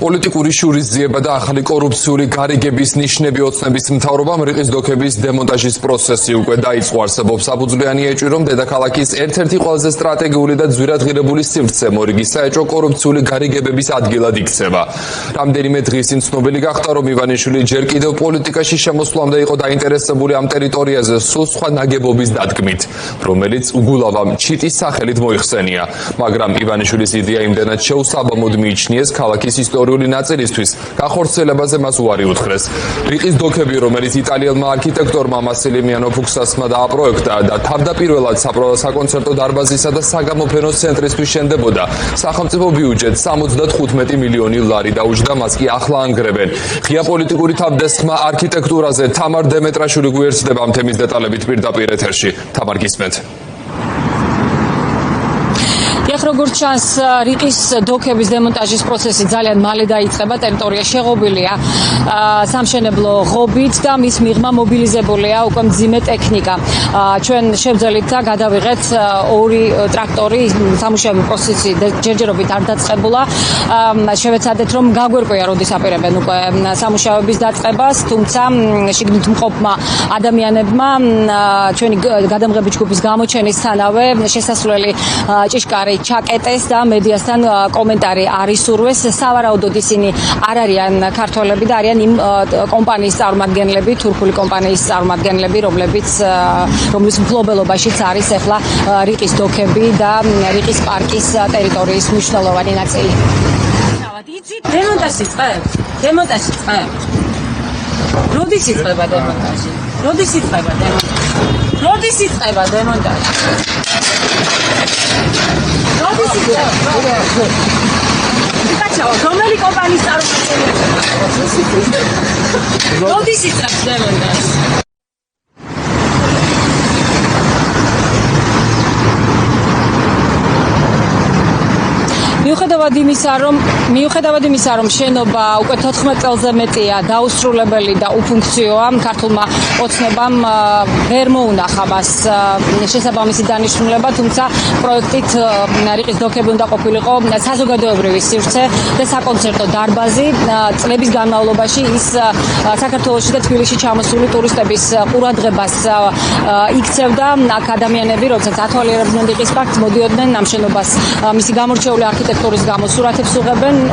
პოლიტიკური შურისძიება და ახალი კორუფციული გარიგების ნიშნები ოცნების მთავრობამ რიყის დოქების დემონტაჟის პროცესი უკვე დაიწყო. არსებობს საფუძვლიანი ეჭვი, რომ დედაქალაქის ერთ-ერთი ყველაზე სტრატეგიული და ძვირადღირებული სივრცე მორიგი საეჭვო კორუფციული გარიგებების ადგილად იქცევა. რამდენიმე დღის წინ ცნობილი გახდა, რომ ივანიშვილი ჯერ კიდევ პოლიტიკაში შემოსვლამდე იყო დაინტერესებული ამ ტერიტორიაზე სულ სხვა ნაგებობის დადგმით, რომელიც უგულავამ ჩიტის სახელით მოიხსენია. მაგრამ ივანიშვილის იდეა იმდენად შეუსაბამოდ მიიჩნიეს ქალაქის ისტორიული ნაწილისთვის, გახორციელებაზე მას უარი უთხრეს. რიყის დოქები, რომელიც იტალიელმა არქიტექტორმა მასილიმიანო ფუქსასმა დააპროექტა და თავდაპირველად საკონცერტო დარბაზისა და საგამოფენო ცენტრისთვის შენდებოდა, სახელმწიფო ბიუჯეტს 75 მილიონი ლარი დაუჯდა, მას კი ახლა ანგრევენ. ღია პოლიტიკური თავდესხმა არქიტექტურაზე თამარ დემეტრაშვილი გვერდდება ამ თემის დეტალებით პირდაპირ ეთერში. თამარ, გისმენთ. როგორც ჩანს, რიყის დოქების დემონტაჟის პროცესი ძალიან მალე დაიწყება, ტერიტორია შეღობილია სამშენებლო ღობით და მის მიღმა მობილიზებულია უკვე მძიმე ტექნიკა. ჩვენ შევძელით და გადავიღეთ ორი ტრაქტორი, სამუშაოების პროცესი ჯერჯერობით არ დაწყებულა. შევეცადეთ, რომ გაგვერკვია, როდის აპირებენ უკვე სამუშაოების დაწყებას, თუმცა შიგნით მყოფმა ადამიანებმა ჩვენი გადამღები ჯგუფის გამოჩენისთანავე შესასვლელი ჭიშკარი ჩაკეტეს და მედიასთან კომენტარი არ ისურვეს. სავარაუდოდ ისინი არ არიან ქართველები და არიან იმ კომპანიის წარმომადგენლები, თურქული კომპანიის წარმომადგენლები, რომლის მფლობელობაშიც არის ახლა რიყის დოქები და რიყის პარკის ტერიტორიის მნიშვნელოვანი ნაწილი. დემონტაჟი წყებს? როდის იწყება დემონტაჟი? როდის იწყება დემონტაჟი? რომელი კომპანიის წარმომადგენელი? როდის იწყებს დემონტაჟი? მიუხედავად იმისა, რომ შენობა უკვე 14 წელზე მეტია დაუსრულებელი და უფუნქციოა, ქართულმა ოცნებამ ვერ მოუნახა მას შესაბამისი დანიშნულება, თუმცა პროექტით რიყის დოქები უნდა ყოფილიყო საზოგადოებრივი სივრცე და საკონცერტო დარბაზი. წლების განმავლობაში ის საქართველოში და თბილისში ჩამოსული ტურისტების ყურადღებას იქცევდა. აქ ადამიანები, როდესაც ათვალიერებდნენ რიყის პარკს, მოდიოდნენ ამ შენობას მისი გამორჩეული არქიტექტურის გამო სურათებს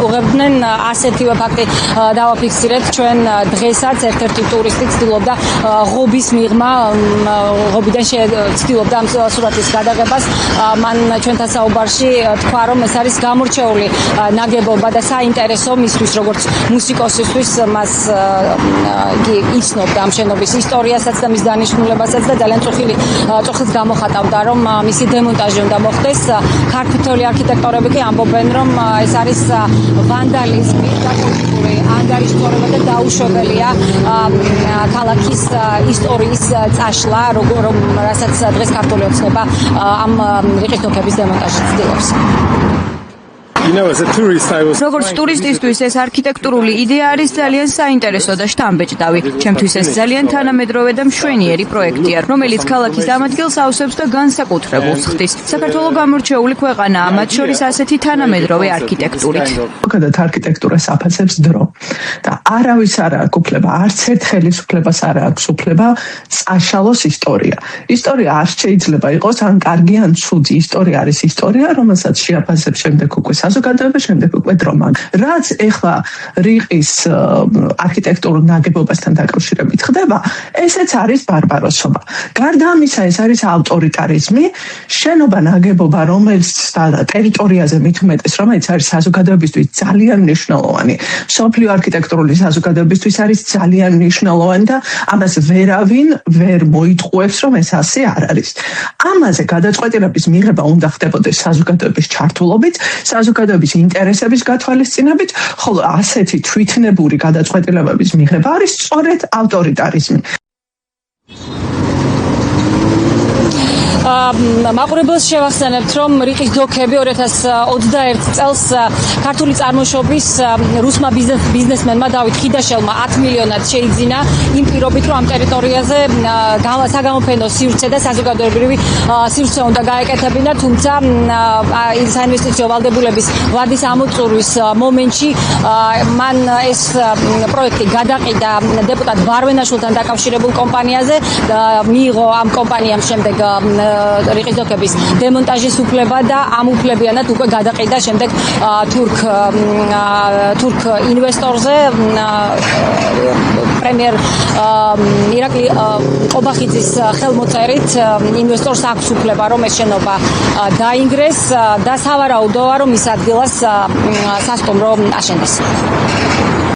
უღებდნენ. ასეთივე ფაქტი დავაფიქსირეთ ჩვენ დღესაც. ერთ-ერთი ტურისტი ცდილობდა ღობის მიღმა, ღობიდან ცდილობდა ამ სურათის გადაღებას. მან ჩვენთან საუბარში თქვა, რომ ეს არის გამორჩეული ნაგებობა და საინტერესო მისთვის, როგორც მუსიკოსისთვის. მას იცნობდა ამ შენობის ისტორიასაც და მის დანიშნულებასაც და ძალიან წუხილს გამოხატავდა, რომ მისი დემონტაჟი უნდა მოხდეს. ქართველი არქიტექტორები კი ამბობენ, რომ ეს არის ვანდალიზმი და პოლიტიკური ანგარიშგორება და დაუშვებელია ქალაქის ისტორიის წაშლა, რასაც დღეს ქართული ოცნება ამ რიყის დოქების დემონტაჟს ცდილობს. როგორც ტურისტისთვის ეს არქიტექტურული იდეა არის ძალიან საინტერესო და შთამბეჭდავი. ჩემთვის ეს ძალიან თანამედროვე და მშვენიერი პროექტია, რომელიც ქალაქის ამ ადგილს ავსებს და განსაკუთრებულს ხდის. საქართველოს გამორჩეული ქვეყანაა, მათ შორის ასეთი თანამედროვე არქიტექტურით. ზოგადად არქიტექტურას აფასებს დრო და არავის არ აქვს უფლება, არც ერთ ხელისუფლებას არ აქვს უფლება წაშალოს ისტორია. ისტორია არ შეიძლება იყოს ან კარგი ან ცუდი. ისტორია არის ისტორია, რომელსაც შეაფასებს შემდეგ უკვე საზოგადოება, შემდეგ უკვე დრო. რაც ეხლა რიყის არქიტექტურულ ნაგებობასთან დაკავშირებით ხდება, ესეც არის ბარბაროსობა. გარდა ამისა, ეს არის ავტორიტარიზმი, შენობა ნაგებობა, რომელიც ტერიტორიაზე მით უმეტეს, რომელიც არის საზოგადოებისთვის ძალიან მნიშვნელოვანი. მსოფლიო არქიტექტურული საზოგადოებისთვის არის ძალიან მნიშვნელოვანი და ამას ვერავინ ვერ მოიტყუებს, რომ ეს ასე არ არის. ამაზე გადაწყვეტილების მიღება უნდა ხდებოდეს საზოგადოების ჩართულობით, საზოგადოების ინტერესების გათვალისწინებით, ხოლო ასეთი თვითნებური გადაწყვეტილებების მიღება არის სწორედ ავტორიტარიზმი. მაყურებელს შევახსენებთ, რომ რიყის დოქები 2021 წელს ქართული წარმოშობის რუსმა ბიზნესმენმა დავით ხიდაშელმა 10 მილიონად შეიძინა იმ პირობით, რომ ამ ტერიტორიაზე საგამოფენო სივრცე და საზოგადოებრივი სივრცე უნდა გაეკეთებინა, თუმცა საინვესტიციო ვალდებულების ვადის ამოწურვის მომენტში მან ეს პროექტი გადაყიდა დეპუტატ ბარვენაშვილთან დაკავშირებულ კომპანიაზე, მიიღო ამ კომპანიამ შემდეგ რიყის დოქების დემონტაჟის უფლება და ამ უფლებიანად უკვე გადაყიდა შემდეგ თურქ ინვესტორზე პრემიერ ირაკლი ყობახიძის ხელმოწერით ინვესტორს აქვს უფლება, რომ ეს შენობა დაინგრეს და სავარაუდოა, რომ ის ადგილას სასტუმრო აშენდეს.